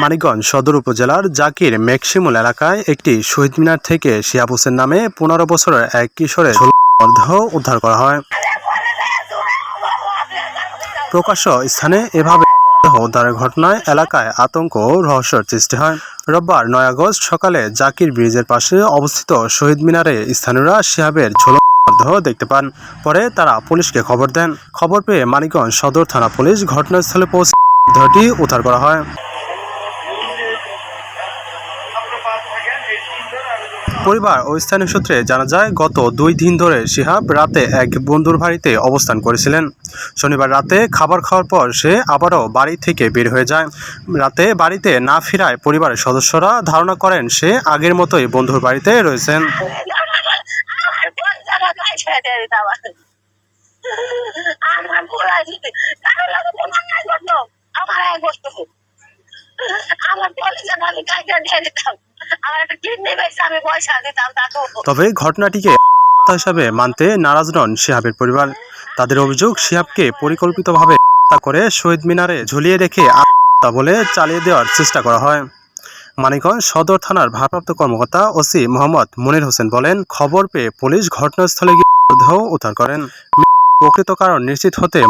মানিকগঞ্জ সদর উপজেলার জাকির মেঘশিমুল এলাকায় একটি শহীদ মিনার থেকে শিহাব হোসেন নামে ১৫ বছরের এক কিশোরের মরদেহ উদ্ধার করা হয়। প্রকাশ্য স্থানে এভাবে উদ্ধারের ঘটনায় এলাকায় আতঙ্ক ও রহস্যের সৃষ্টি হয়। রোববার ৯ আগস্ট সকালে জাকির ব্রিজের পাশে অবস্থিত শহীদ মিনারে স্থানীয়রা শিহাবের মরদেহ দেখতে পান। পরে তারা পুলিশকে খবর দেন। খবর পেয়ে মানিকগঞ্জ সদর থানা পুলিশ ঘটনাস্থলে পৌঁছে দেহটি উদ্ধার করা হয়। পরিবার ও স্থানীয় সূত্রে জানা যায়, গত ২ দিন ধরে শিহাব রাতে এক বন্ধুর বাড়িতে অবস্থান করেছিলেন। শনিবার রাতে খাবার খাওয়ার পর সে আবারও বাড়ি থেকে বের হয়ে যায়। রাতে বাড়িতে না ফেরায় পরিবারের সদস্যরা ধারণা করেন সে আগের মতোই বন্ধুর বাড়িতে রয়েছেন। তবে ঘটনাটিকে হিসাবে মানতে নারাজ নন শিহাবের পরিবার। তাদের অভিযোগ, শিহাবকে পরিকল্পিতভাবে হত্যা করে শহীদ মিনারে ঝুলিয়ে রেখে আত্মহত্যা বলে চালিয়ে দেওয়ার চেষ্টা করা হয়। মানিকগঞ্জ সদর থানার ভারপ্রাপ্ত কর্মকর্তা ওসি মোহাম্মদ মনির হোসেন বলেন, খবর পেয়ে পুলিশ ঘটনাস্থলে গিয়ে মরদেহ উদ্ধার করেন। প্রকৃত কারণ নিশ্চিত হতে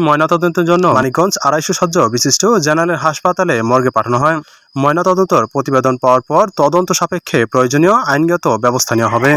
ময়নাতদন্তের জন্য মানিকগঞ্জ ২৫০ শয্যা বিশিষ্ট জেনারেল হাসপাতালে মর্গে পাঠানো হয়। ময়নাতদন্তের প্রতিবেদন পাওয়ার পর তদন্ত সাপেক্ষে প্রয়োজনীয় আইনগত ব্যবস্থা নেওয়া হবে।